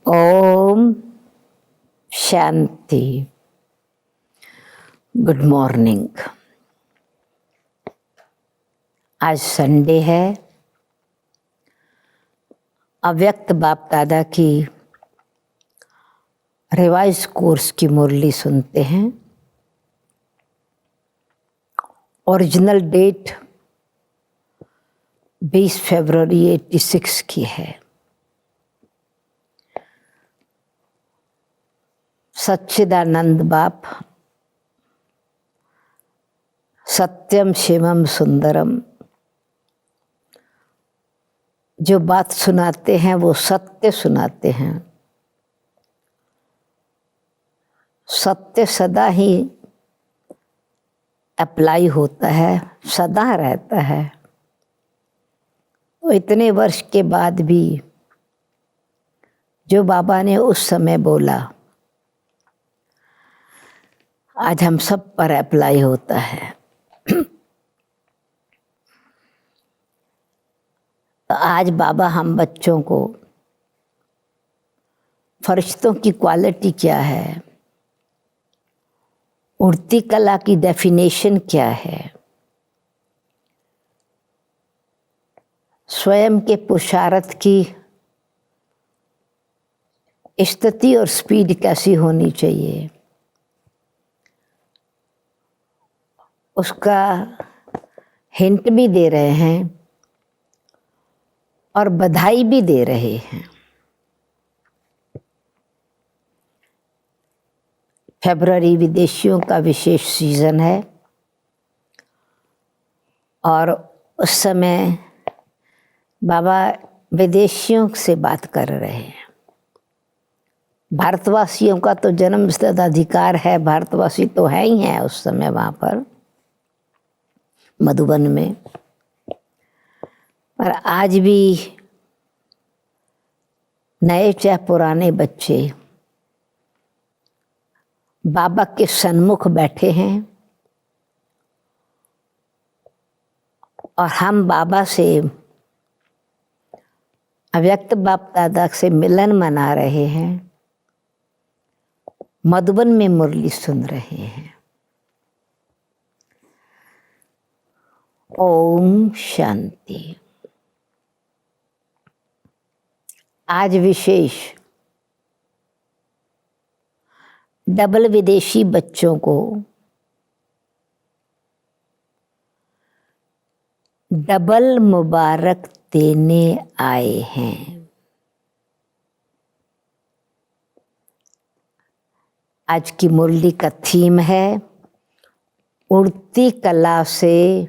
ओम शांति। Good morning. आज Sunday है। अव्यक्त बाप दादा की रिवाइज कोर्स की मुरली सुनते हैं। ओरिजिनल डेट 20 फरवरी 86 की है। सच्चिदानंद बाप सत्यम शिवम सुंदरम जो बात सुनाते हैं वो सत्य सुनाते हैं। सत्य सदा ही अप्लाई होता है, सदा रहता है। तो इतने वर्ष के बाद भी जो बाबा ने उस समय बोला आज हम सब पर अप्लाई होता है। तो आज बाबा हम बच्चों को फरिश्तों की क्वालिटी क्या है, उड़ती कला की डेफिनेशन क्या है, स्वयं के पुरुषार्थ की स्थिति और स्पीड कैसी होनी चाहिए, उसका हिंट भी दे रहे हैं और बधाई भी दे रहे हैं। फरवरी विदेशियों का विशेष सीजन है और उस समय बाबा विदेशियों से बात कर रहे हैं। भारतवासियों का तो जन्मसिद्ध अधिकार है, भारतवासी तो है ही है उस समय वहाँ पर मधुबन में। पर आज भी नए चाहे पुराने बच्चे बाबा के सन्मुख बैठे हैं और हम बाबा से अव्यक्त बाप दादा से मिलन मना रहे हैं, मधुबन में मुरली सुन रहे हैं। ओम शांति। आज विशेष डबल विदेशी बच्चों को डबल मुबारक देने आए हैं। आज की मुरली का थीम है उड़ती कला से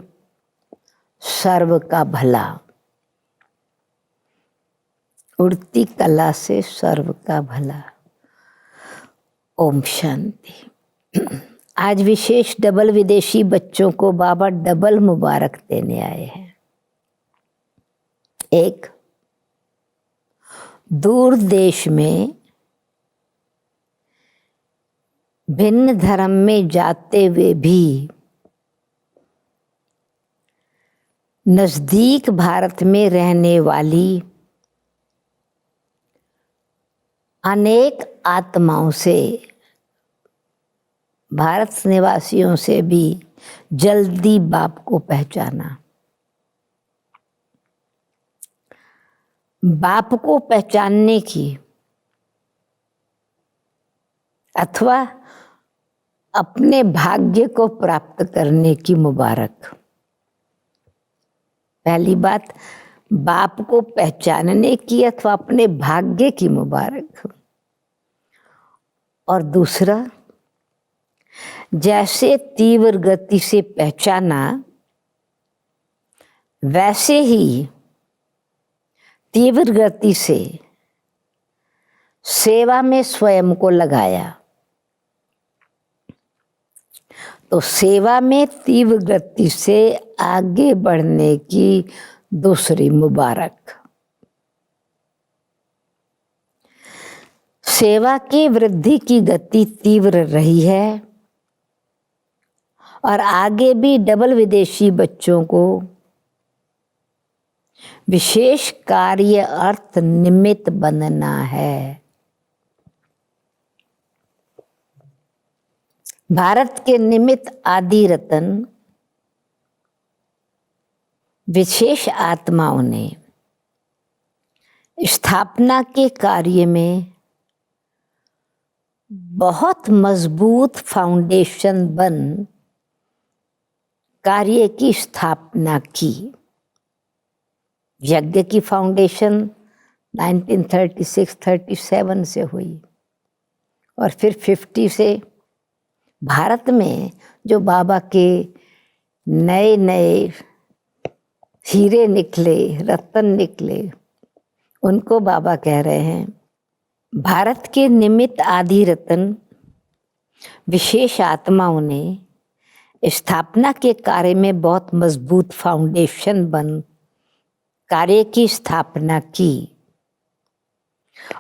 सर्व का भला। उड़ती कला से सर्व का भला। ओम शांति। आज विशेष डबल विदेशी बच्चों को बाबा डबल मुबारक देने आए हैं। एक, दूर देश में भिन्न धर्म में जाते हुए भी नजदीक भारत में रहने वाली अनेक आत्माओं से, भारत निवासियों से भी जल्दी बाप को पहचाना। बाप को पहचानने की अथवा अपने भाग्य को प्राप्त करने की मुबारक। पहली बात, बाप को पहचानने की अथवा अपने भाग्य की मुबारक। और दूसरा, जैसे तीव्र गति से पहचाना वैसे ही तीव्र गति से सेवा में स्वयं को लगाया। तो सेवा में तीव्र गति से आगे बढ़ने की दूसरी मुबारक। सेवा की वृद्धि की गति तीव्र रही है और आगे भी डबल विदेशी बच्चों को विशेष कार्य अर्थ निमित्त बनना है। भारत के निमित्त आदि रतन विशेष आत्माओं ने स्थापना के कार्य में बहुत मजबूत फाउंडेशन बन कार्य की स्थापना की। यज्ञ की फाउंडेशन 1936-37 से हुई और फिर 50 से भारत में जो बाबा के नए नए हीरे निकले, रत्न निकले, उनको बाबा कह रहे हैं भारत के निमित्त आदि रत्न विशेष आत्माओं ने स्थापना के कार्य में बहुत मजबूत फाउंडेशन बन कार्य की स्थापना की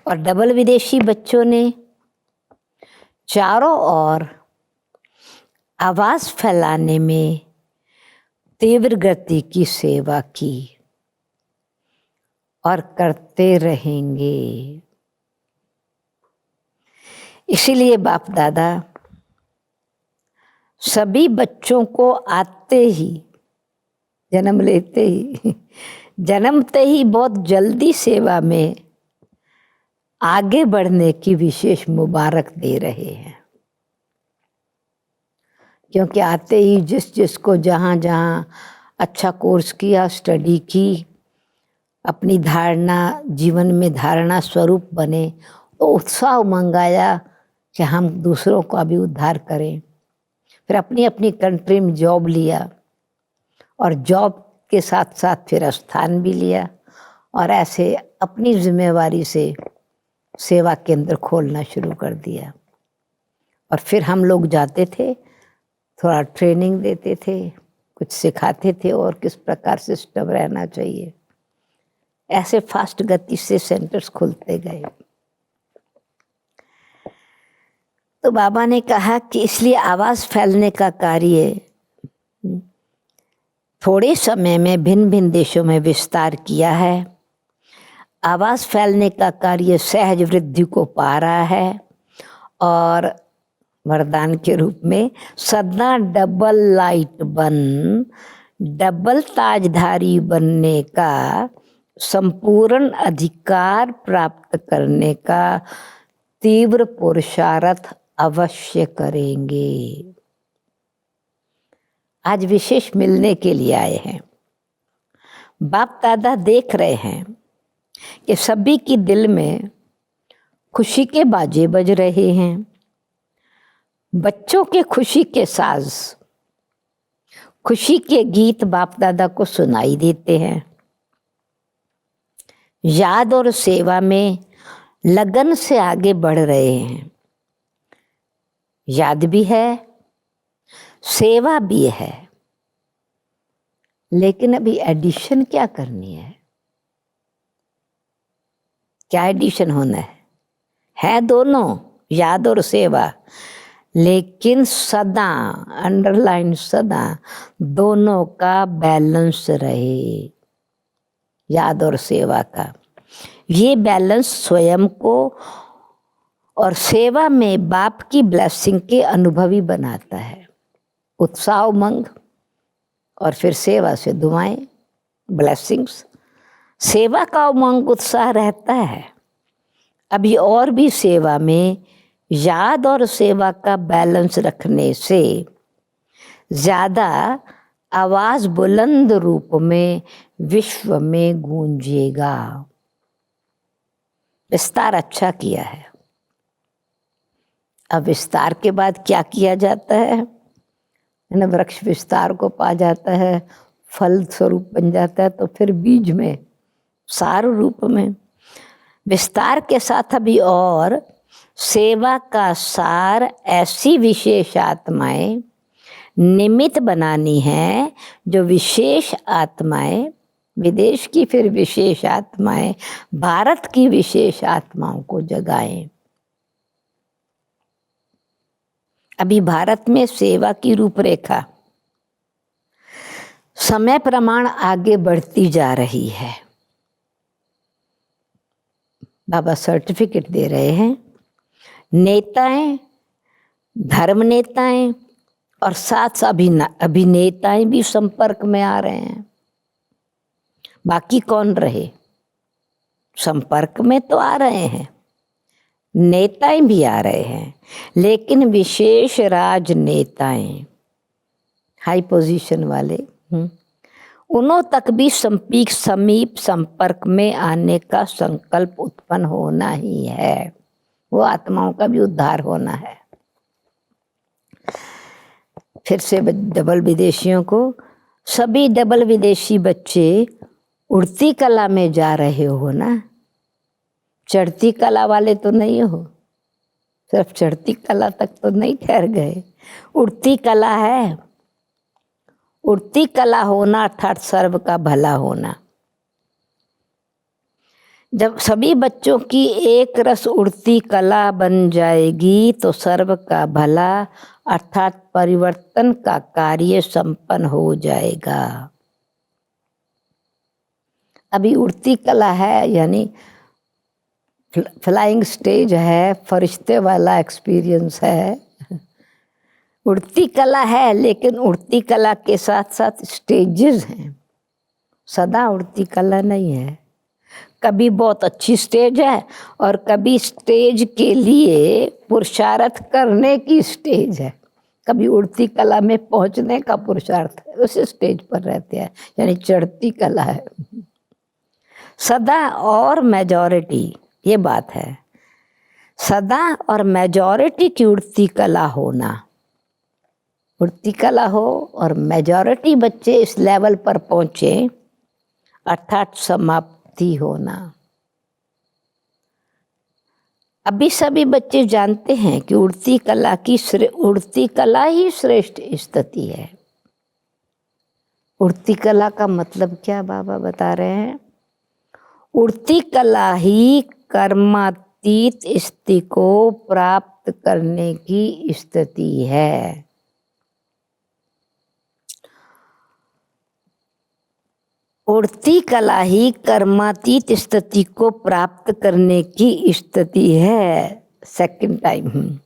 और डबल विदेशी बच्चों ने चारों ओर आवाज फैलाने में तीव्र गति की सेवा की और करते रहेंगे। इसीलिए बाप दादा सभी बच्चों को आते ही जन्मते ही बहुत जल्दी सेवा में आगे बढ़ने की विशेष मुबारक दे रहे हैं, क्योंकि आते ही जिसको जहाँ जहाँ अच्छा कोर्स किया, स्टडी की, अपनी धारणा जीवन में धारणा स्वरूप बने, तो उत्साह उमंग आया कि हम दूसरों का भी उद्धार करें। फिर अपनी अपनी कंट्री में जॉब लिया और जॉब के साथ साथ फिर स्थान भी लिया और ऐसे अपनी जिम्मेवारी से सेवा केंद्र खोलना शुरू कर दिया। और फिर हम लोग जाते थे, थोड़ा ट्रेनिंग देते थे, कुछ सिखाते थे और किस प्रकार सिस्टम रहना चाहिए। ऐसे फास्ट गति से सेंटर्स खुलते गए। तो बाबा ने कहा कि इसलिए आवाज फैलने का कार्य थोड़े समय में भिन्न भिन्न देशों में विस्तार किया है। आवाज फैलने का कार्य सहज वृद्धि को पा रहा है और वरदान के रूप में सदा डबल लाइट बन डबल ताजधारी बनने का संपूर्ण अधिकार प्राप्त करने का तीव्र पुरुषार्थ अवश्य करेंगे। आज विशेष मिलने के लिए आए हैं। बाप दादा देख रहे हैं कि सभी की दिल में खुशी के बाजे बज रहे हैं। बच्चों के खुशी के साज, खुशी के गीत बाप दादा को सुनाई देते हैं। याद और सेवा में लगन से आगे बढ़ रहे हैं। याद भी है, सेवा भी है, लेकिन अभी एडिशन क्या करनी है? क्या एडिशन होना है दोनों, याद और सेवा, लेकिन सदा, अंडरलाइन सदा, दोनों का बैलेंस रहे, याद और सेवा का। ये बैलेंस स्वयं को और सेवा में बाप की ब्लेसिंग के अनुभवी बनाता है। उत्साह उमंग और फिर सेवा से दुआएं, ब्लेसिंग्स। सेवा का उमंग उत्साह रहता है। अभी और भी सेवा में याद और सेवा का बैलेंस रखने से ज़्यादा आवाज़ बुलंद रूप में विश्व में गूंजेगा। विस्तार अच्छा किया है। अब विस्तार के बाद क्या किया जाता है? ना वृक्ष विस्तार को पा जाता है, फल स्वरूप बन जाता है, तो फिर बीज में सार रूप में विस्तार के साथ अभी और सेवा का सार ऐसी विशेष आत्माएं निमित्त बनानी है, जो विशेष आत्माएं, विदेश की फिर विशेष आत्माएं भारत की विशेष आत्माओं को जगाएं। अभी भारत में सेवा की रूपरेखा समय प्रमाण आगे बढ़ती जा रही है। बाबा सर्टिफिकेट दे रहे हैं। नेताएं धर्म नेताएं और साथ अभिनेताएं भी संपर्क में आ रहे हैं। बाकी कौन रहे? संपर्क में तो आ रहे हैं, नेताएं भी आ रहे हैं, लेकिन विशेष राजनेताएं, हाई पोजीशन वाले, उन्हों तक भी समीप संपर्क में आने का संकल्प उत्पन्न होना ही है। वो आत्माओं का भी उद्धार होना है। फिर से डबल विदेशियों को, सभी डबल विदेशी बच्चे उड़ती कला में जा रहे हो ना, चढ़ती कला वाले तो नहीं हो। सिर्फ चढ़ती कला तक तो नहीं ठहर गए, उड़ती कला है। उड़ती कला होना अर्थात सर्व का भला होना। जब सभी बच्चों की एक रस उड़ती कला बन जाएगी तो सर्व का भला अर्थात परिवर्तन का कार्य संपन्न हो जाएगा। अभी उड़ती कला है, यानी फ्लाइंग स्टेज है, फरिश्ते वाला एक्सपीरियंस है। उड़ती कला है, लेकिन उड़ती कला के साथ साथ स्टेजेस हैं। सदा उड़ती कला नहीं है। कभी बहुत अच्छी स्टेज है और कभी स्टेज के लिए पुरुषार्थ करने की स्टेज है। कभी उड़ती कला में पहुंचने का पुरुषार्थ है, उस स्टेज पर रहते हैं, यानी चढ़ती कला है। सदा और मेजॉरिटी, ये बात है। सदा और मेजॉरिटी की उड़ती कला होना, उड़ती कला हो और मेजॉरिटी बच्चे इस लेवल पर पहुंचे अर्थात समाप्ति होना। अभी सभी बच्चे जानते हैं कि उड़ती कला ही श्रेष्ठ स्थिति है। उड़ती कला का मतलब क्या बाबा बता रहे हैं? उड़ती कला ही कर्मातीत स्थिति को प्राप्त करने की स्थिति है। उड़ती कला ही कर्मातीत स्थिति को प्राप्त करने की स्थिति है। सेकंड टाइम,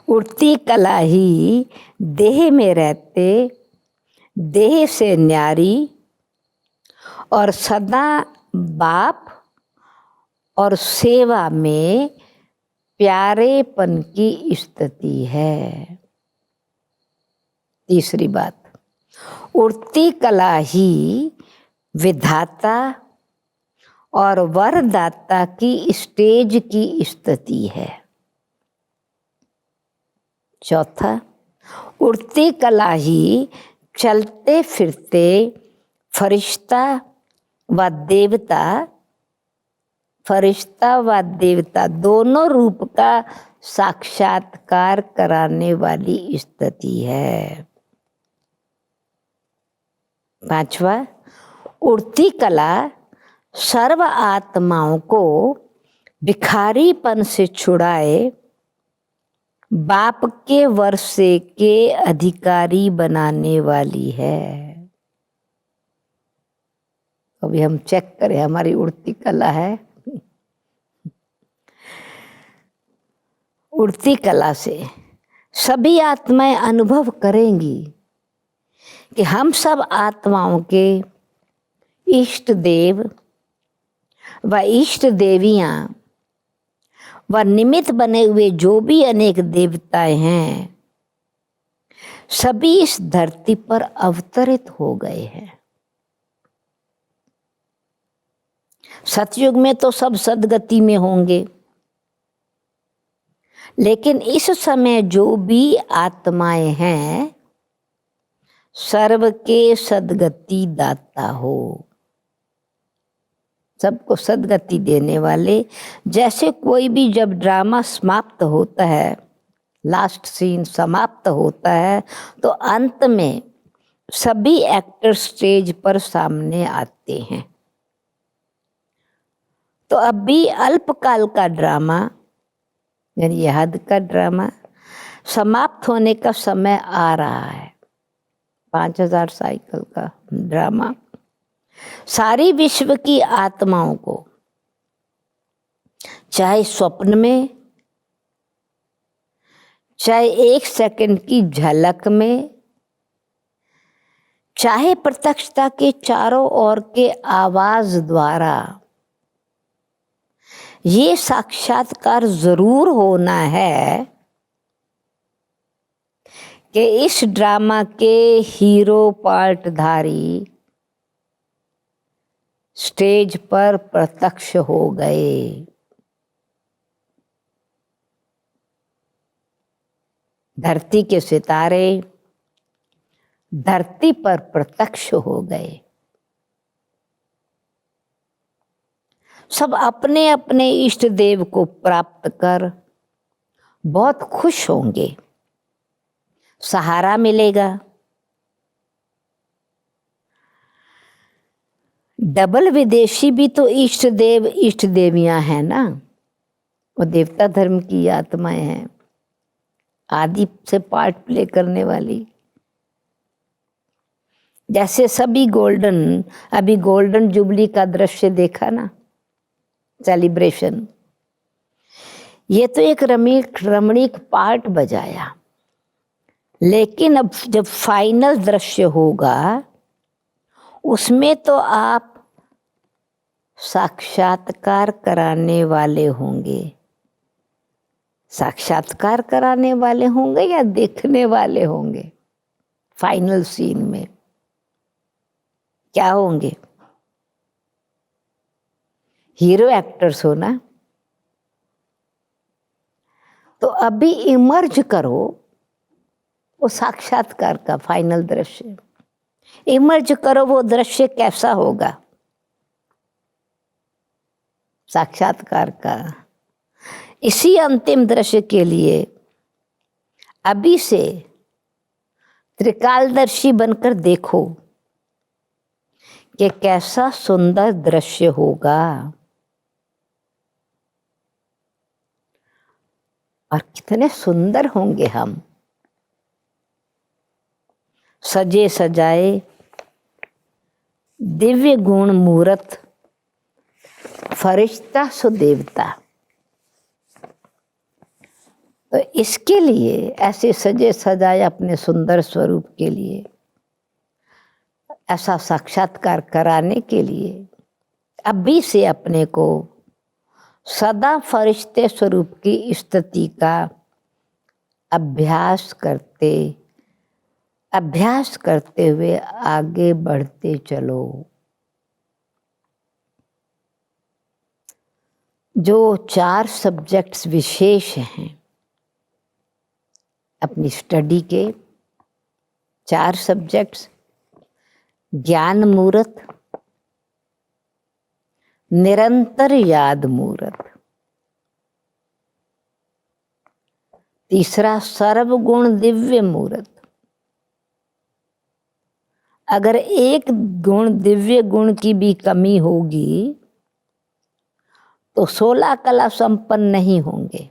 उड़ती कला ही देह में रहते, देह से न्यारी और सदा बाप और सेवा में प्यारेपन की स्थिति है। तीसरी बात, उड़ती कला ही विधाता और वरदाता की स्टेज की स्थिति है। चौथा, उड़ती कला ही चलते फिरते फरिश्ता व देवता दोनों रूप का साक्षात्कार कराने वाली स्थिति है। पांचवा, उड़ती कला सर्व आत्माओं को भिखारीपन से छुड़ाए बाप के वर्षे के अधिकारी बनाने वाली है। अभी हम चेक करें हमारी उड़ती कला है। उड़ती कला से सभी आत्माएं अनुभव करेंगी कि हम सब आत्माओं के इष्ट देव व इष्ट देवियां व निमित्त बने हुए जो भी अनेक देवताएं हैं, सभी इस धरती पर अवतरित हो गए हैं। सतयुग में तो सब सदगति में होंगे, लेकिन इस समय जो भी आत्माएं हैं, सर्व के सदगति दाता हो, सबको सदगति देने वाले। जैसे कोई भी जब ड्रामा समाप्त होता है, लास्ट सीन समाप्त होता है, तो अंत में सभी एक्टर स्टेज पर सामने आते हैं। तो अब भी अल्पकाल का ड्रामा, यानी यह हद का ड्रामा समाप्त होने का समय आ रहा है। 5000 साइकिल का ड्रामा सारी विश्व की आत्माओं को, चाहे स्वप्न में, चाहे 1 सेकंड की झलक में, चाहे प्रत्यक्षता के चारों ओर के आवाज द्वारा, ये साक्षात्कार जरूर होना है कि इस ड्रामा के हीरो पार्टधारी स्टेज पर प्रत्यक्ष हो गए। धरती के सितारे धरती पर प्रत्यक्ष हो गए। सब अपने अपने इष्ट देव को प्राप्त कर बहुत खुश होंगे, सहारा मिलेगा। डबल विदेशी भी तो इष्ट देव इष्ट देवियां हैं ना, वो देवता धर्म की आत्माएं हैं, आदि से पार्ट प्ले करने वाली। जैसे सभी गोल्डन, अभी गोल्डन जुबली का दृश्य देखा ना, सेलिब्रेशन, ये तो एक रमणीक पार्ट बजाया, लेकिन अब जब फाइनल दृश्य होगा उसमें तो आप साक्षात्कार कराने वाले होंगे। साक्षात्कार कराने वाले होंगे या देखने वाले होंगे? फाइनल सीन में क्या होंगे? हीरो एक्टर्स हो ना। तो अभी इमर्ज करो वो साक्षात्कार का फाइनल दृश्य, इमर्ज करो वो दृश्य कैसा होगा साक्षात्कार का। इसी अंतिम दृश्य के लिए अभी से त्रिकालदर्शी बनकर देखो कि कैसा सुंदर दृश्य होगा और कितने सुंदर होंगे हम, सजे सजाए दिव्य गुण मूर्त फरिश्ता सुदेवता। तो इसके लिए ऐसे सजे सजाए अपने सुंदर स्वरूप के लिए, ऐसा साक्षात्कार कराने के लिए अभी से अपने को सदा फरिश्ते स्वरूप की स्थिति का अभ्यास करते हुए आगे बढ़ते चलो। जो 4 सब्जेक्ट्स विशेष हैं अपनी स्टडी के, 4 सब्जेक्ट्स, ज्ञान मूर्त, निरंतर याद मूर्त, तीसरा सर्वगुण दिव्य मूर्त। अगर एक गुण दिव्य गुण की भी कमी होगी तो 16 कला संपन्न नहीं होंगे।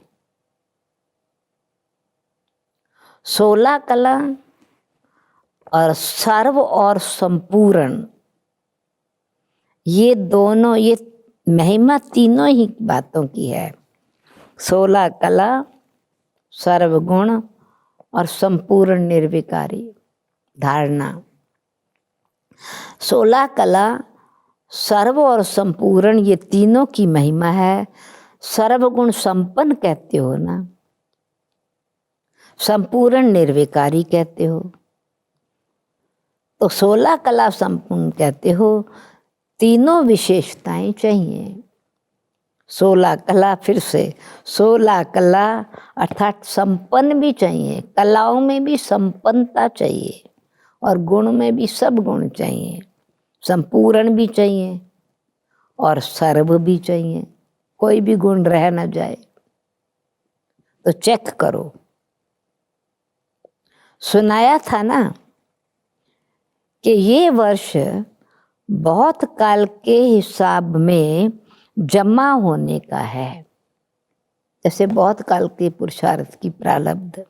16 कला और सर्व और संपूर्ण, ये दोनों, ये महिमा तीनों ही बातों की है। 16 कला, सर्वगुण और संपूर्ण निर्विकारी धारणा। 16 कला, सर्व और संपूर्ण, ये तीनों की महिमा है। सर्वगुण संपन्न कहते हो ना, संपूर्ण निर्विकारी कहते हो, तो 16 कला संपूर्ण कहते हो। तीनों विशेषताएं चाहिए। 16 कला, फिर से 16 कला अर्थात संपन्न भी चाहिए, कलाओं में भी संपन्नता चाहिए और गुण में भी सब गुण चाहिए, संपूर्ण भी चाहिए और सर्व भी चाहिए, कोई भी गुण रह न जाए। तो चेक करो, सुनाया था ना कि ये वर्ष बहुत काल के हिसाब में जमा होने का है, जैसे बहुत काल के पुरुषार्थ की प्रारब्ध,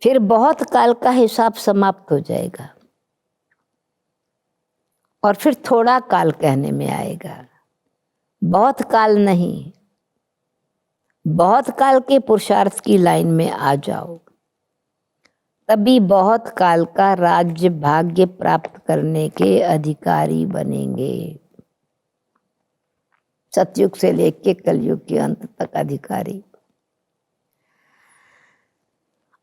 फिर बहुत काल का हिसाब समाप्त हो जाएगा और फिर थोड़ा काल कहने में आएगा। बहुत काल नहीं, बहुत काल के पुरुषार्थ की लाइन में आ जाओ, तभी बहुत काल का राज्य भाग्य प्राप्त करने के अधिकारी बनेंगे। सतयुग से लेके कलयुग के अंत तक अधिकारी।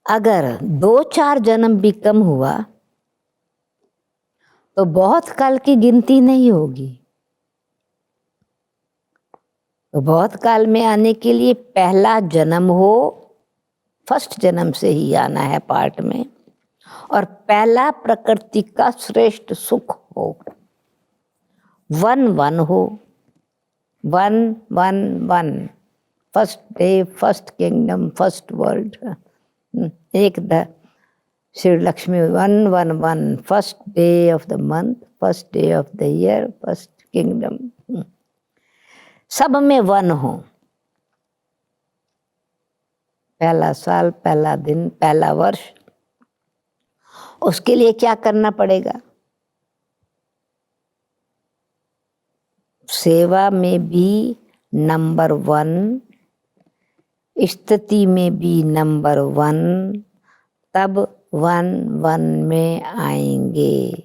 अगर 2-4 जन्म भी कम हुआ तो बहुत काल की गिनती नहीं होगी। तो बहुत काल में आने के लिए पहला जन्म हो, फर्स्ट जन्म से ही आना है पार्ट में, और पहला प्रकृति का श्रेष्ठ सुख हो, 1-1 हो, 1-1-1, first day, first kingdom, first world. एक Shri Lakshmi 1-1-1, first day of the month, first day of the year, first kingdom, सब में 1 हो। पहला साल, पहला दिन, पहला वर्ष। उसके लिए क्या करना पड़ेगा? सेवा में भी नंबर 1, स्थिति में भी नंबर 1, तब 1-1 में आएंगे।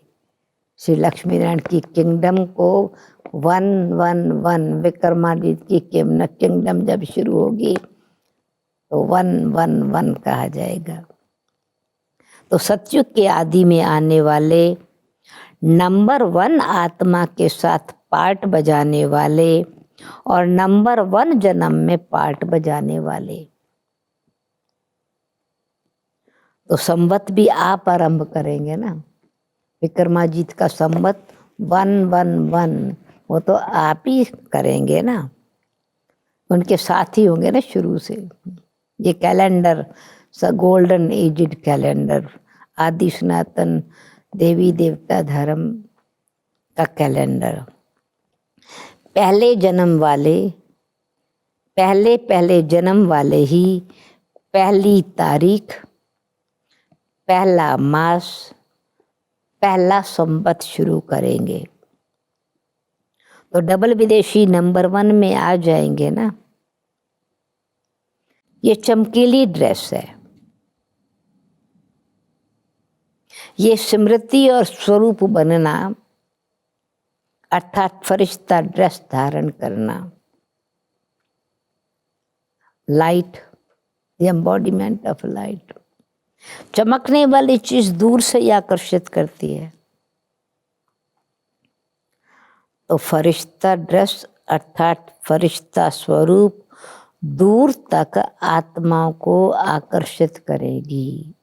श्री लक्ष्मी नारायण की किंगडम को 1-1-1, विक्रमादित्य की किंगडम जब शुरू होगी तो 1-1-1 कहा जाएगा। तो सतयुग के आदि में आने वाले नंबर 1 आत्मा के साथ पार्ट बजाने वाले और नंबर 1 जन्म में पार्ट बजाने वाले, तो संवत भी आप आरंभ करेंगे ना। विक्रमादित्य का संवत 1-1-1, वो तो आप ही करेंगे ना, उनके साथ ही होंगे ना शुरू से। ये कैलेंडर गोल्डन एजिड कैलेंडर, आदि सनातन देवी देवता धर्म का कैलेंडर, पहले जन्म वाले ही पहली तारीख, पहला मास, पहला संवत शुरू करेंगे। तो डबल विदेशी नंबर 1 में आ जाएंगे ना। ये चमकीली ड्रेस है, ये स्मृति और स्वरूप बनना, अर्थात फरिश्ता ड्रेस धारण करना, light, the embodiment of light. चमकने वाली चीज दूर से ही आकर्षित करती है। तो फरिश्ता ड्रेस अर्थात फरिश्ता स्वरूप दूर तक आत्माओं को आकर्षित करेगी।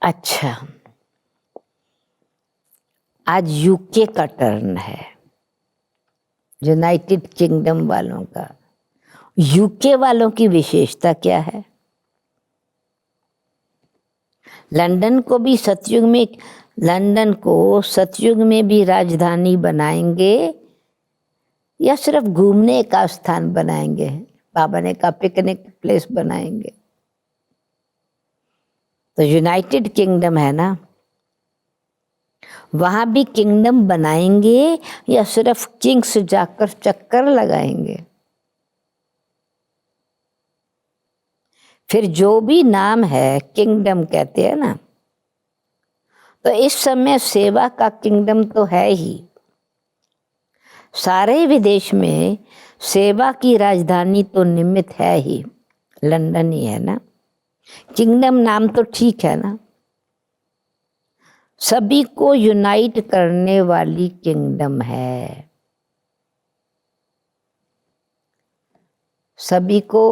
अच्छा, आज यूके का टर्न है, यूनाइटेड किंगडम वालों का। यूके वालों की विशेषता क्या है? लंदन को सतयुग में भी राजधानी बनाएंगे या सिर्फ घूमने का स्थान बनाएंगे? बाबा ने कहा पिकनिक प्लेस बनाएंगे। तो यूनाइटेड किंगडम है ना, वहां भी किंगडम बनाएंगे या सिर्फ किंग्स जाकर चक्कर लगाएंगे? फिर जो भी नाम है किंगडम कहते हैं ना, तो इस समय सेवा का किंगडम तो है ही। सारे विदेश में सेवा की राजधानी तो निमित्त है ही, लंदन ही है ना। किंगडम नाम तो ठीक है ना, सभी को यूनाइट करने वाली किंगडम है। सभी को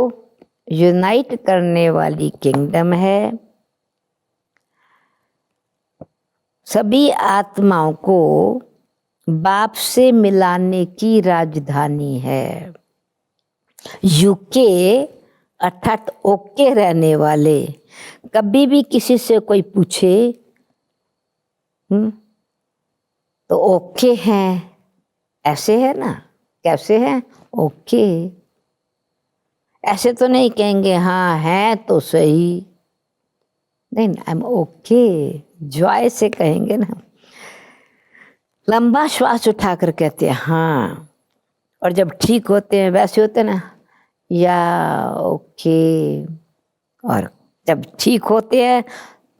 यूनाइट करने वाली किंगडम है। सभी आत्माओं को बाप से मिलाने की राजधानी है। यूके अर्थात ओके रहने वाले, कभी भी किसी से कोई पूछे तो ओके हैं, ऐसे है ना, कैसे हैं? ओके। ऐसे तो नहीं कहेंगे हाँ है तो सही, नहीं, आई एम ओके, जॉय से कहेंगे ना। लंबा श्वास उठाकर कहते हैं हाँ, और जब ठीक होते हैं वैसे होते हैं ना, या ओके, और जब ठीक होते हैं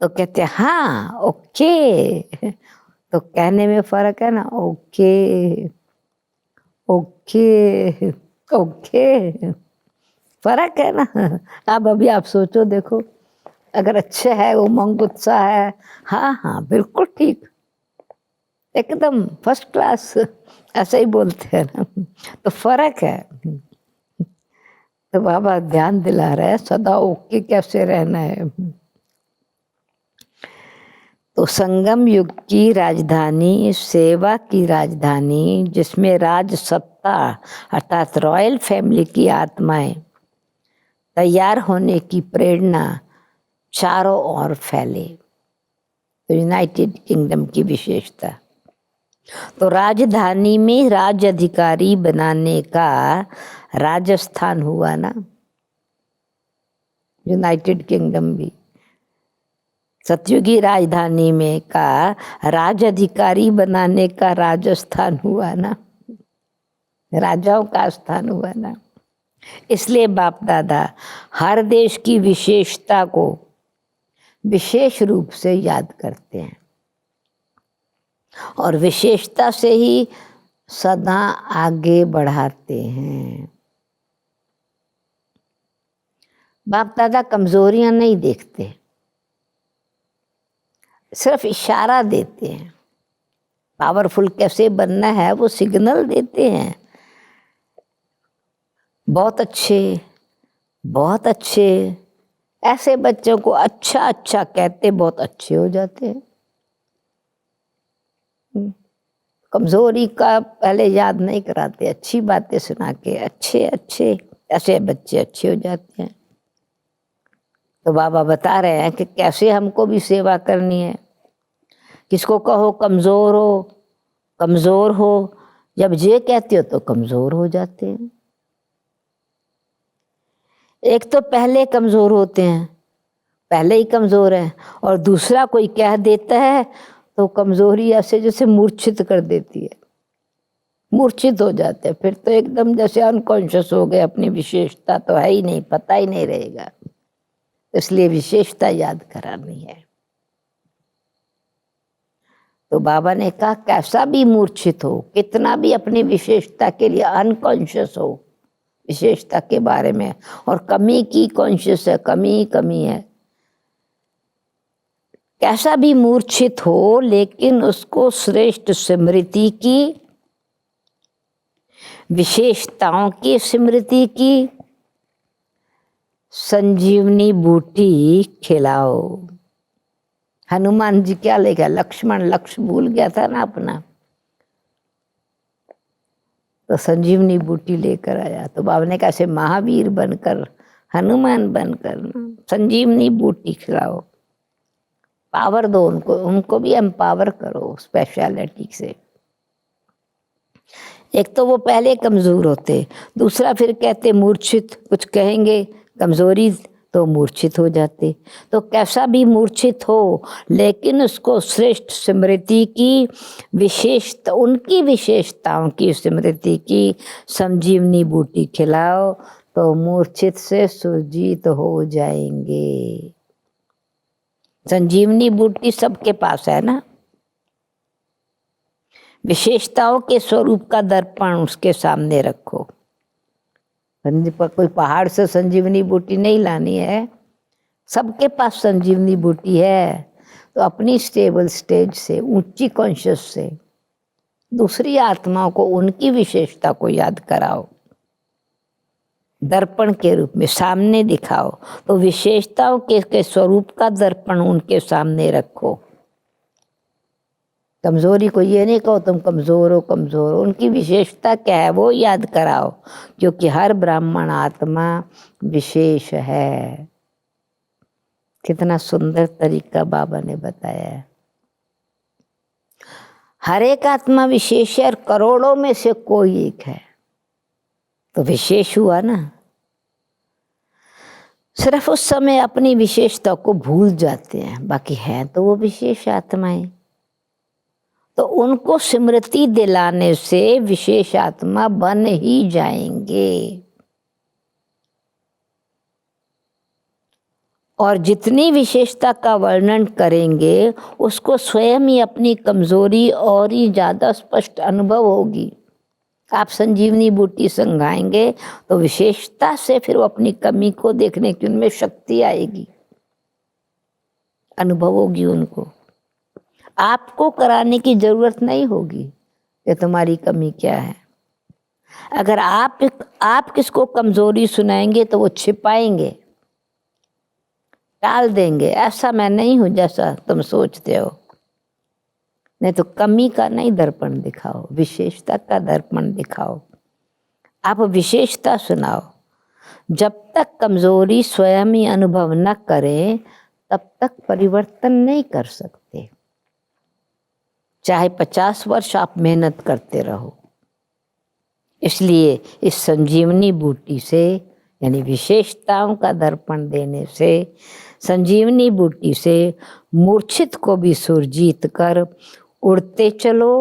तो कहते हैं हाँ ओके। तो कहने में फर्क है ना, ओके ओके ओके, फर्क है ना। अब अभी आप सोचो, देखो, अगर अच्छे है, उमंग उत्साह है, हाँ हाँ बिल्कुल ठीक, एकदम फर्स्ट क्लास, ऐसे ही बोलते हैं ना, तो फर्क है। तो बाबा ध्यान दिला रहे हैं सदा ओके कैसे रहना है। तो संगम युग की राजधानी, सेवा की राजधानी, जिसमें राज सत्ता अर्थात रॉयल फैमिली की आत्माएं तैयार होने की प्रेरणा चारों ओर फैले। तो यूनाइटेड किंगडम की विशेषता, तो राजधानी में राज अधिकारी बनाने का राजस्थान हुआ ना, यूनाइटेड किंगडम भी सतयुगी राजधानी में का राज अधिकारी बनाने का राजस्थान हुआ ना, राजाओं का स्थान हुआ ना। इसलिए बाप दादा हर देश की विशेषता को विशेष रूप से याद करते हैं और विशेषता से ही सदा आगे बढ़ाते हैं। बाप दादा कमजोरियां नहीं देखते, सिर्फ इशारा देते हैं। पावरफुल कैसे बनना है वो सिग्नल देते हैं। बहुत अच्छे, बहुत अच्छे, ऐसे बच्चों को अच्छा अच्छा कहते बहुत अच्छे हो जाते हैं। कमजोरी का पहले याद नहीं कराते, अच्छी बातें सुना के अच्छे अच्छे, ऐसे बच्चे अच्छे हो जाते हैं। तो बाबा बता रहे हैं कि कैसे हमको भी सेवा करनी है। किसको कहो कमजोर हो, कमजोर हो, जब ये कहते हो तो कमजोर हो जाते हैं। एक तो पहले कमजोर होते हैं, पहले ही कमजोर है, और दूसरा कोई कह देता है तो कमजोरी ऐसे जैसे मूर्छित कर देती है, मूर्छित हो जाते हैं। फिर तो एकदम जैसे अनकॉन्शियस हो गए, अपनी विशेषता तो है ही नहीं, पता ही नहीं रहेगा। इसलिए विशेषता याद करानी है। तो बाबा ने कहा कैसा भी मूर्छित हो, कितना भी अपनी विशेषता के लिए अनकॉन्शियस हो, विशेषता के बारे में, और कमी की कॉन्शियस है, कमी कमी है, कैसा भी मूर्छित हो, लेकिन उसको श्रेष्ठ स्मृति की, विशेषताओं की स्मृति की संजीवनी बूटी खिलाओ। हनुमान जी क्या लेगा, लक्ष्मण लक्ष्य भूल गया था ना अपना, तो संजीवनी बूटी लेकर आया। तो बाबा ने कहा ऐसे महावीर बनकर, हनुमान बनकर संजीवनी बूटी खिलाओ, पावर दो उनको, उनको भी एम्पावर करो स्पेशलिटी से। एक तो वो पहले कमजोर होते, दूसरा फिर कहते मूर्छित, कुछ कहेंगे कमजोरी तो मूर्छित हो जाते। तो कैसा भी मूर्छित हो, लेकिन उसको श्रेष्ठ स्मृति की विशेषता, उनकी विशेषताओं की स्मृति की संजीवनी बूटी खिलाओ, तो मूर्छित से सुरजीत हो जाएंगे। संजीवनी बूटी सबके पास है ना। विशेषताओं के स्वरूप का दर्पण उसके सामने रखो। कोई पहाड़ से संजीवनी बूटी नहीं लानी है, सबके पास संजीवनी बूटी है। तो अपनी स्टेबल स्टेज से, ऊंची कॉन्शियस से दूसरी आत्माओं को उनकी विशेषता को याद कराओ, दर्पण के रूप में सामने दिखाओ। तो विशेषताओं के स्वरूप का दर्पण उनके सामने रखो। कमजोरी को ये नहीं कहो तुम कमजोर हो, कमजोर हो, उनकी विशेषता क्या है वो याद कराओ, क्योंकि हर ब्राह्मण आत्मा विशेष है। कितना सुंदर तरीका बाबा ने बताया है। हर एक आत्मा विशेष है और करोड़ों में से कोई एक है, तो विशेष हुआ ना। सिर्फ उस समय अपनी विशेषता को भूल जाते हैं, बाकी है तो वो विशेष आत्माएं। तो उनको स्मृति दिलाने से विशेष आत्मा बन ही जाएंगे। और जितनी विशेषता का वर्णन करेंगे उसको स्वयं ही अपनी कमजोरी और ही ज्यादा स्पष्ट अनुभव होगी। आप संजीवनी बूटी संघाएंगे तो विशेषता से फिर वो अपनी कमी को देखने की उनमें शक्ति आएगी, अनुभव होगी उनको। आपको कराने की जरूरत नहीं होगी कि तुम्हारी कमी क्या है। अगर आप किसको कमजोरी सुनाएंगे तो वो छिपाएंगे, टाल देंगे, ऐसा मैं नहीं हूं जैसा तुम सोचते हो। नहीं तो कमी का नहीं दर्पण दिखाओ, विशेषता का दर्पण दिखाओ। आप विशेषता सुनाओ। जब तक कमजोरी स्वयं ही अनुभव न करें तब तक परिवर्तन नहीं कर सकते, चाहे 50 वर्ष आप मेहनत करते रहो। इसलिए इस संजीवनी बूटी से, यानी विशेषताओं का दर्पण देने से, संजीवनी बूटी से मूर्छित को भी सुरजीत कर उड़ते चलो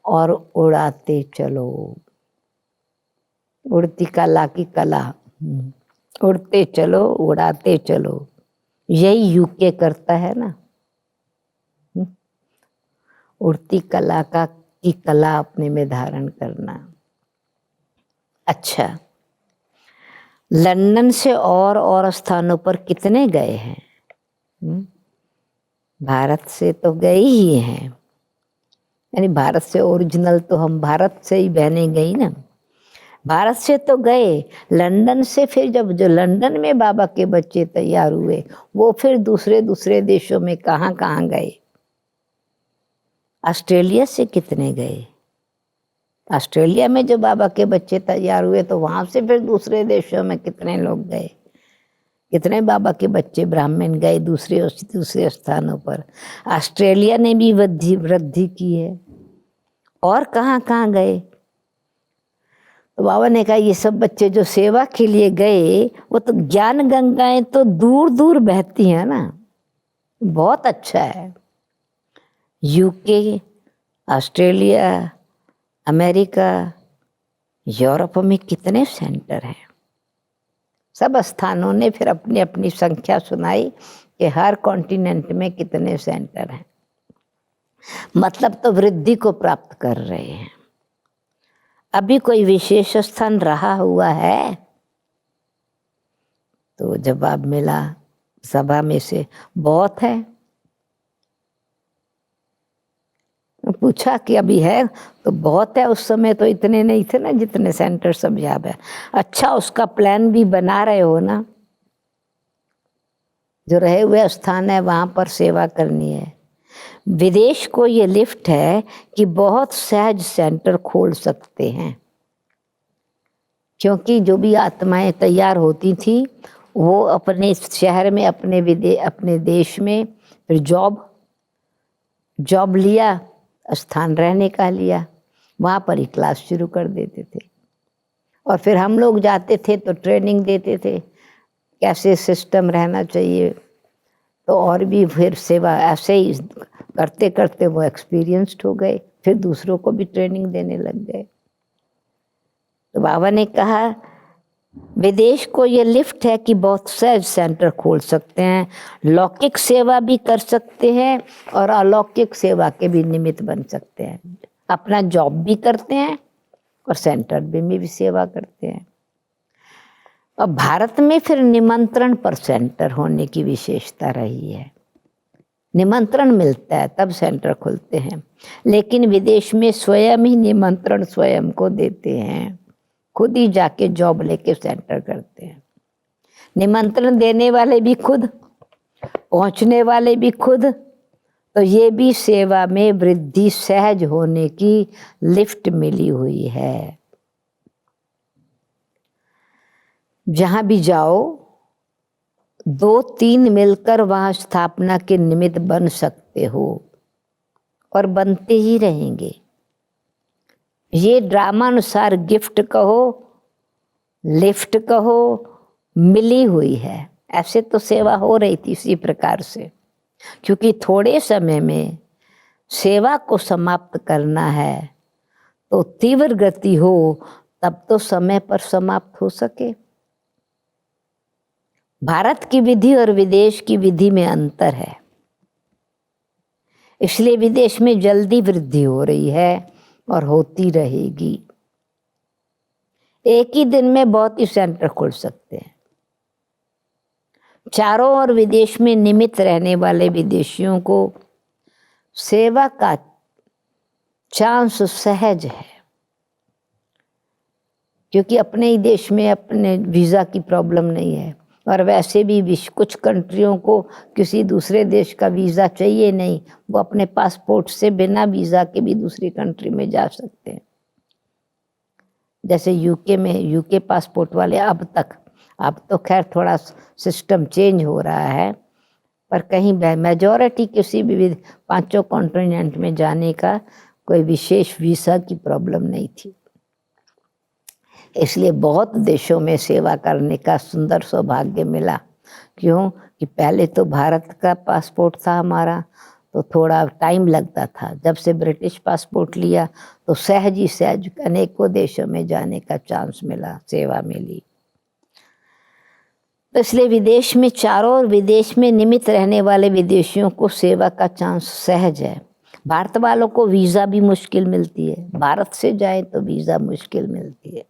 और उड़ाते चलो। उड़ती कला की कला, उड़ते चलो उड़ाते चलो, यही यूके करता है ना। उड़ती कला की कला अपने में धारण करना। अच्छा, लंदन से और स्थानों पर कितने गए हैं? भारत से तो गए ही हैं, यानी भारत से ओरिजिनल तो हम भारत से ही बहने गई ना। भारत से तो गए, लंदन से फिर जब जो लंदन में बाबा के बच्चे तैयार हुए वो फिर दूसरे देशों में कहाँ कहाँ गए। ऑस्ट्रेलिया से कितने गए? ऑस्ट्रेलिया में जो बाबा के बच्चे तैयार हुए तो वहां से फिर दूसरे देशों में कितने लोग गए, कितने बाबा के बच्चे ब्राह्मण गए दूसरे स्थानों पर। ऑस्ट्रेलिया ने भी वृद्धि की है। और कहाँ कहाँ गए? तो बाबा ने कहा ये सब बच्चे जो सेवा के लिए गए वो तो ज्ञान गंगाएं तो दूर दूर बहती हैं ना, बहुत अच्छा है। यूके, ऑस्ट्रेलिया, अमेरिका, यूरोप में कितने सेंटर हैं। सब स्थानों ने फिर अपनी अपनी संख्या सुनाई कि हर कॉन्टिनेंट में कितने सेंटर हैं। मतलब तो वृद्धि को प्राप्त कर रहे हैं। अभी कोई विशेष स्थान रहा हुआ है? तो जवाब मिला सभा में से, बहुत है। पूछा कि अभी है? तो बहुत है, उस समय तो इतने नहीं थे ना जितने सेंटर सब याद है। अच्छा, उसका प्लान भी बना रहे हो ना? जो रहे हुए स्थान है वहां पर सेवा करनी है। विदेश को ये लिफ्ट है कि बहुत सहज सेंटर खोल सकते हैं, क्योंकि जो भी आत्माएं तैयार होती थी वो अपने शहर में, अपने देश में फिर जॉब लिया, स्थान रहने का लिया, वहाँ पर ही क्लास शुरू कर देते थे। और फिर हम लोग जाते थे तो ट्रेनिंग देते थे कैसे सिस्टम रहना चाहिए। तो और भी फिर सेवा ऐसे ही करते करते वो एक्सपीरियंस्ड हो गए, फिर दूसरों को भी ट्रेनिंग देने लग गए। तो बाबा ने कहा विदेश को ये लिफ्ट है कि बहुत सहज सेंटर खोल सकते हैं, लौकिक सेवा भी कर सकते हैं और अलौकिक सेवा के भी निमित्त बन सकते हैं। अपना जॉब भी करते हैं और सेंटर में भी सेवा करते हैं। और भारत में फिर निमंत्रण पर सेंटर होने की विशेषता रही है। निमंत्रण मिलता है तब सेंटर खुलते हैं, लेकिन विदेश में स्वयं ही निमंत्रण स्वयं को देते हैं, खुद ही जाके जॉब लेके सेंटर करते हैं। निमंत्रण देने वाले भी खुद, पहुंचने वाले भी खुद। तो ये भी सेवा में वृद्धि सहज होने की लिफ्ट मिली हुई है। जहां भी जाओ 2-3 मिलकर वहां स्थापना के निमित्त बन सकते हो और बनते ही रहेंगे। ये ड्रामानुसार गिफ्ट कहो, लिफ्ट कहो, मिली हुई है। ऐसे तो सेवा हो रही थी इसी प्रकार से, क्योंकि थोड़े समय में सेवा को समाप्त करना है तो तीव्र गति हो, तब तो समय पर समाप्त हो सके। भारत की विधि और विदेश की विधि में अंतर है, इसलिए विदेश में जल्दी वृद्धि हो रही है और होती रहेगी। एक ही दिन में बहुत ही सेंटर खुल सकते हैं। चारों ओर विदेश में निमित रहने वाले विदेशियों को सेवा का चांस सहज है, क्योंकि अपने ही देश में अपने वीज़ा की प्रॉब्लम नहीं है, और वैसे भी कुछ कंट्रियों को किसी दूसरे देश का वीज़ा चाहिए नहीं, वो अपने पासपोर्ट से बिना वीज़ा के भी दूसरी कंट्री में जा सकते हैं। जैसे यूके में यूके पासपोर्ट वाले अब तो खैर थोड़ा सिस्टम चेंज हो रहा है, पर कहीं मेजॉरिटी किसी भी 5 कॉन्टिनेंट में जाने का कोई विशेष वीज़ा की प्रॉब्लम नहीं थी। इसलिए बहुत देशों में सेवा करने का सुंदर सौभाग्य मिला। क्यों कि पहले तो भारत का पासपोर्ट था हमारा, तो थोड़ा टाइम लगता था। जब से ब्रिटिश पासपोर्ट लिया तो सहज ही सहज अनेकों देशों में जाने का चांस मिला, सेवा मिली। तो इसलिए विदेश में चारों ओर विदेश में निमित रहने वाले विदेशियों को सेवा का चांस सहज है। भारत वालों को वीज़ा भी मुश्किल मिलती है, भारत से जाए तो वीज़ा मुश्किल मिलती है।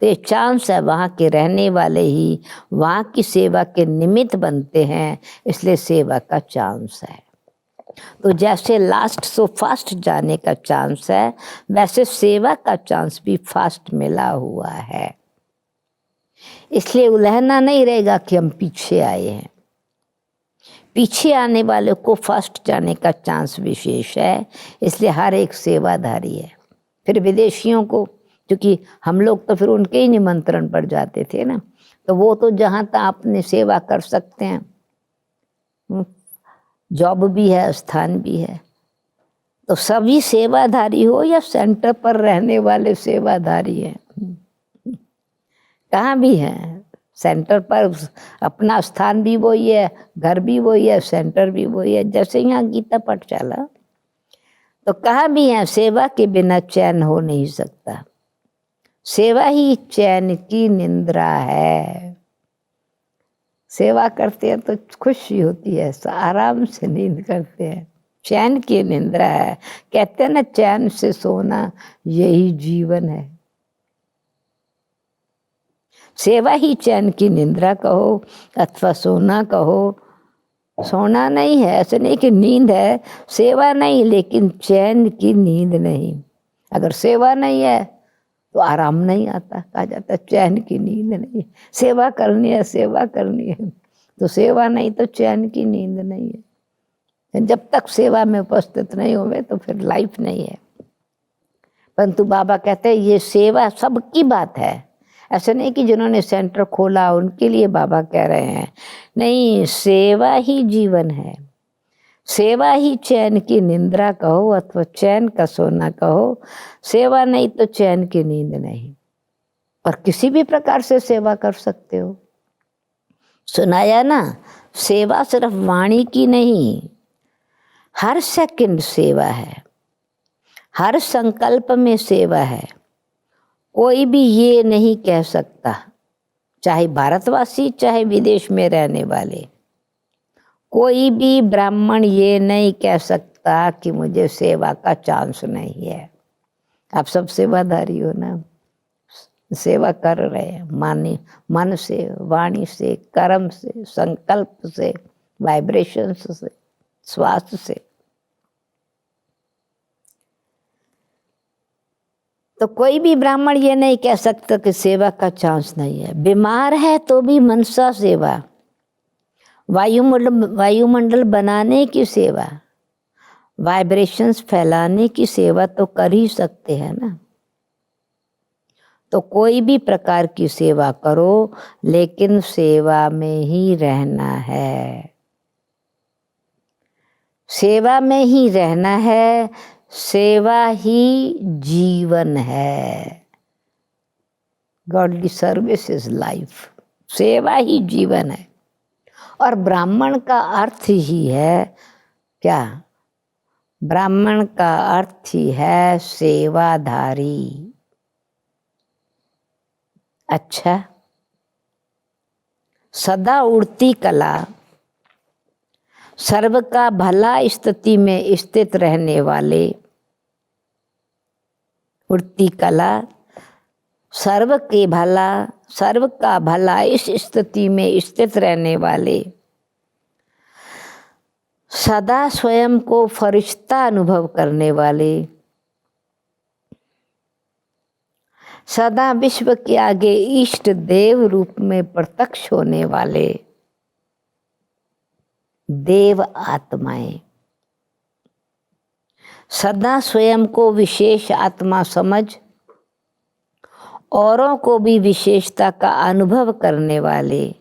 तो ये चांस है, वहाँ के रहने वाले ही वहाँ की सेवा के निमित्त बनते हैं, इसलिए सेवा का चांस है। तो जैसे लास्ट सो फास्ट जाने का चांस है, वैसे सेवा का चांस भी फास्ट मिला हुआ है। इसलिए उलझना नहीं रहेगा कि हम पीछे आए हैं। पीछे आने वाले को फास्ट जाने का चांस विशेष है, इसलिए हर एक सेवाधारी है। फिर विदेशियों को, क्योंकि हम लोग तो फिर उनके ही निमंत्रण पर जाते थे ना, तो वो तो जहाँ तक अपने सेवा कर सकते हैं, जॉब भी है, स्थान भी है। तो सभी सेवाधारी हो या सेंटर पर रहने वाले सेवाधारी हैं, कहाँ भी हैं, सेंटर पर अपना स्थान भी वही है, घर भी वही है, सेंटर भी वही है। जैसे यहाँ गीता पाठशाला, तो कहाँ भी है, सेवा के बिना चैन हो नहीं सकता। सेवा ही चैन की निंद्रा है। सेवा करते हैं तो खुशी होती है, आराम से नींद करते हैं, चैन की निंद्रा है। कहते हैं ना, चैन से सोना यही जीवन है। सेवा ही चैन की निंद्रा कहो अथवा सोना कहो, सोना नहीं है, ऐसे नहीं कि नींद है, सेवा नहीं, लेकिन चैन की नींद नहीं। अगर सेवा नहीं है तो आराम नहीं आता, कहा जाता चैन की नींद नहीं। सेवा करनी है, सेवा करनी है, तो सेवा नहीं तो चैन की नींद नहीं है। जब तक सेवा में उपस्थित नहीं होवे तो फिर लाइफ नहीं है। परंतु बाबा कहते हैं ये सेवा सबकी बात है। ऐसा नहीं कि जिन्होंने सेंटर खोला उनके लिए बाबा कह रहे हैं, नहीं, सेवा ही जीवन है। सेवा ही चैन की निंद्रा कहो अथवा चैन का सोना कहो, सेवा नहीं तो चैन की नींद नहीं। और किसी भी प्रकार से सेवा कर सकते हो। सुनाया ना, सेवा सिर्फ वाणी की नहीं, हर सेकंड सेवा है, हर संकल्प में सेवा है। कोई भी ये नहीं कह सकता, चाहे भारतवासी चाहे विदेश में रहने वाले, कोई भी ब्राह्मण ये नहीं कह सकता कि मुझे सेवा का चांस नहीं है। आप सब सेवाधारी हो ना, सेवा कर रहे हैं, मन से, वाणी से, कर्म से, संकल्प से, वाइब्रेशंस से, श्वास से। तो कोई भी ब्राह्मण ये नहीं कह सकता कि सेवा का चांस नहीं है। बीमार है तो भी मनसा सेवा, वायुमंडल बनाने की सेवा, वाइब्रेशंस फैलाने की सेवा तो कर ही सकते हैं ना। तो कोई भी प्रकार की सेवा करो, लेकिन सेवा में ही रहना है, सेवा में ही रहना है। सेवा ही जीवन है। Godly service is life. सेवा ही जीवन है। और ब्राह्मण का अर्थ ही है क्या? ब्राह्मण का अर्थ ही है सेवाधारी। अच्छा, सदा उड़ती कला, सर्व का भला स्थिति में स्थित रहने वाले। उड़ती कला, सर्व के भला, सर्व का भला इस स्थिति में स्थित रहने वाले, सदा स्वयं को फरिश्ता अनुभव करने वाले, सदा विश्व के आगे इष्ट देव रूप में प्रत्यक्ष होने वाले देव आत्माएं, सदा स्वयं को विशेष आत्मा समझ औरों को भी विशेषता का अनुभव करने वाले,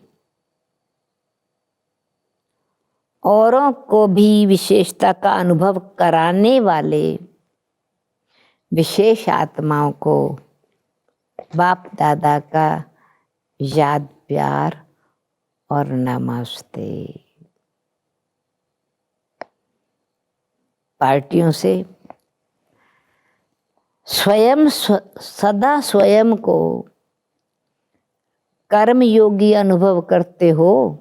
औरों को भी विशेषता का अनुभव कराने वाले विशेष आत्माओं को बाप दादा का याद प्यार और नमस्ते। पार्टियों से स्वयं सदा स्वयं को कर्म योगी अनुभव करते हो।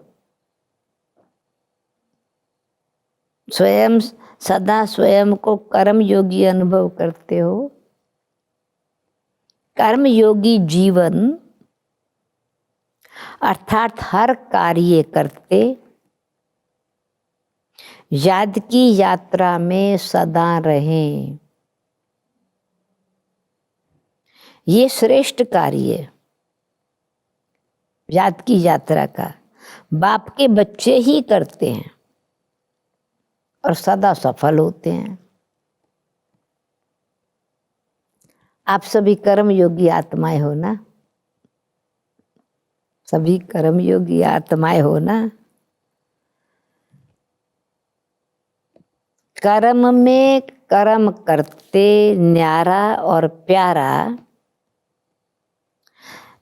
स्वयं सदा स्वयं को कर्म योगी अनुभव करते हो। कर्म योगी जीवन अर्थात हर कार्य करते याद की यात्रा में सदा रहें। ये श्रेष्ठ कार्य याद की यात्रा का बाप के बच्चे ही करते हैं और सदा सफल होते हैं। आप सभी कर्म योगी आत्माएं हो ना? सभी कर्म योगी आत्माएं हो ना? कर्म में कर्म करते न्यारा और प्यारा,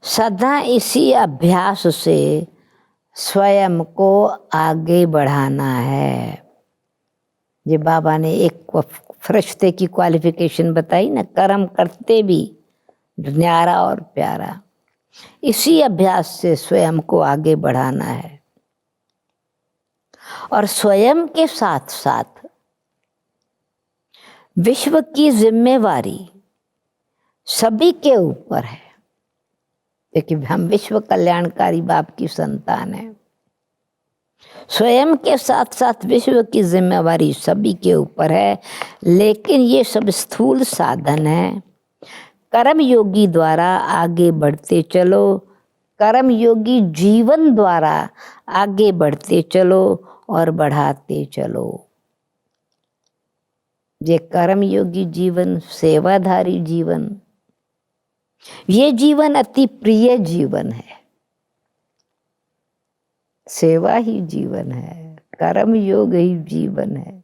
सदा इसी अभ्यास से स्वयं को आगे बढ़ाना है। ये बाबा ने एक फरिश्ते की क्वालिफिकेशन बताई ना, कर्म करते भी न्यारा और प्यारा, इसी अभ्यास से स्वयं को आगे बढ़ाना है। और स्वयं के साथ साथ विश्व की जिम्मेवारी सभी के ऊपर है, क्योंकि हम विश्व कल्याणकारी बाप की संतान हैं। स्वयं के साथ साथ विश्व की जिम्मेवारी सभी के ऊपर है, लेकिन ये सब स्थूल साधन है। कर्म योगी द्वारा आगे बढ़ते चलो, कर्म योगी जीवन द्वारा आगे बढ़ते चलो और बढ़ाते चलो। ये कर्म योगी जीवन, सेवाधारी जीवन, ये जीवन अति प्रिय जीवन है। सेवा ही जीवन है, कर्म योग ही जीवन है।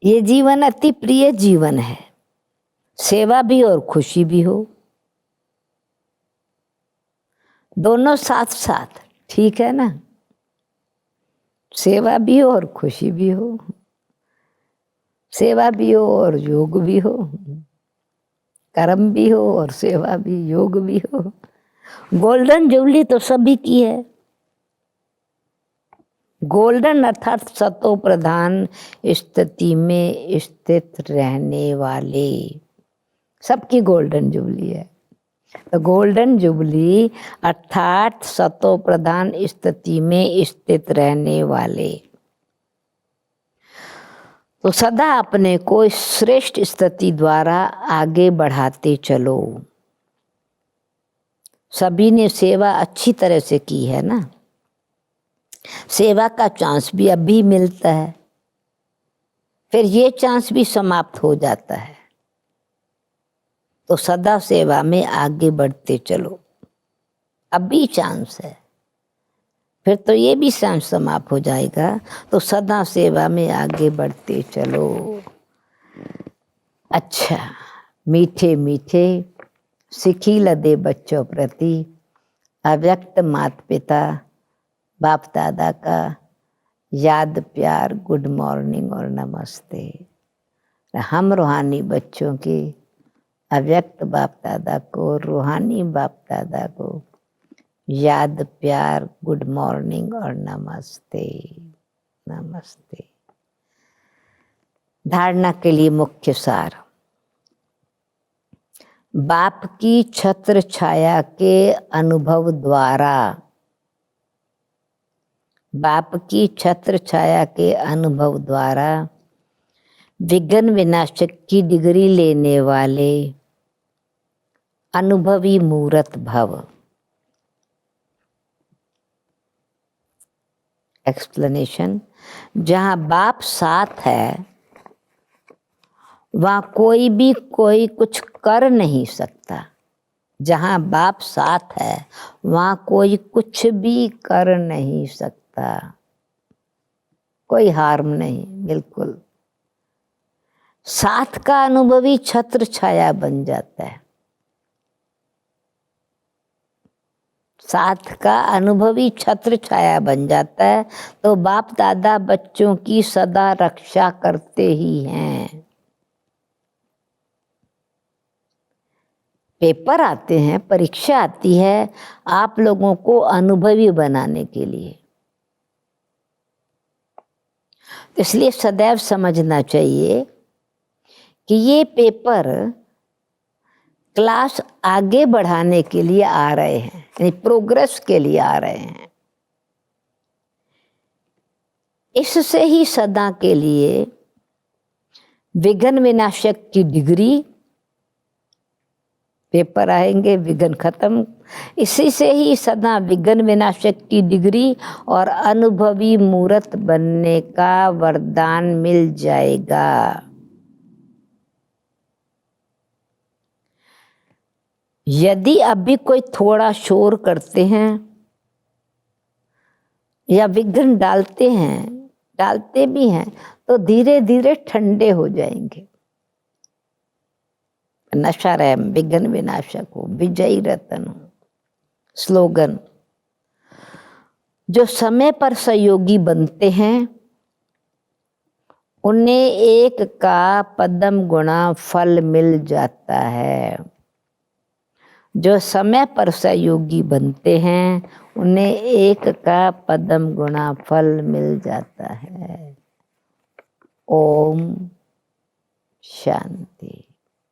ये जीवन अति प्रिय जीवन है, सेवा भी और खुशी भी हो, दोनों साथ साथ, ठीक है ना? सेवा भी हो और खुशी भी हो, सेवा भी हो और योग भी हो, कर्म भी हो और सेवा भी, योग भी हो। गोल्डन जुबली तो सभी की है। गोल्डन अर्थात सतो प्रधान स्थिति में स्थित रहने वाले, सबकी गोल्डन जुबली है। तो गोल्डन जुबली अर्थात सतो प्रधान स्थिति में स्थित रहने वाले, तो सदा अपने को श्रेष्ठ स्थिति द्वारा आगे बढ़ाते चलो। सभी ने सेवा अच्छी तरह से की है ना, सेवा का चांस भी अभी मिलता है, फिर ये चांस भी समाप्त हो जाता है। तो सदा सेवा में आगे बढ़ते चलो, अभी चांस है, फिर तो ये भी चांस समाप्त हो जाएगा। तो सदा सेवा में आगे बढ़ते चलो। अच्छा, मीठे मीठे सिखी लदे बच्चों प्रति अव्यक्त माता पिता बाप दादा का याद, प्यार, गुड मॉर्निंग और नमस्ते। हम रूहानी बच्चों के अव्यक्त बाप दादा को, रूहानी बाप दादा को याद, प्यार, गुड मॉर्निंग और नमस्ते। नमस्ते। धारणा के लिए मुख्य सार। बाप की छत्र छाया के अनुभव द्वारा, बाप की छत्र छाया के अनुभव द्वारा विघ्न विनाशक की डिग्री लेने वाले अनुभवी मूर्त भव। एक्सप्लेनेशन। जहां बाप साथ है वहां कोई भी कोई कुछ कर नहीं सकता। जहां बाप साथ है वहां कोई कुछ भी कर नहीं सकता। कोई हार्म नहीं, बिल्कुल। साथ का अनुभवी छत्र छाया बन जाता है। साथ का अनुभवी छत्र छाया बन जाता है तो बाप दादा बच्चों की सदा रक्षा करते ही हैं। पेपर आते हैं, परीक्षा आती है आप लोगों को अनुभवी बनाने के लिए। इसलिए सदैव समझना चाहिए कि ये पेपर क्लास आगे बढ़ाने के लिए आ रहे हैं, यानी प्रोग्रेस के लिए आ रहे हैं। इससे ही सदा के लिए विघ्न विनाशक की डिग्री, पेपर आएंगे विघ्न खत्म, इसी से ही सदा विघ्न विनाशक की डिग्री और अनुभवी मूर्त बनने का वरदान मिल जाएगा। यदि अभी कोई थोड़ा शोर करते हैं या विघ्न डालते हैं, डालते भी हैं, तो धीरे धीरे ठंडे हो जाएंगे। नशारहम विघ्न विनाशक हो, विजयी रतन हो। स्लोगन। जो समय पर सहयोगी बनते हैं उन्हें एक का पदम गुणा फल मिल जाता है। जो समय पर सहयोगी बनते हैं उन्हें एक का पदम गुणा फल मिल जाता है। ओम शांति।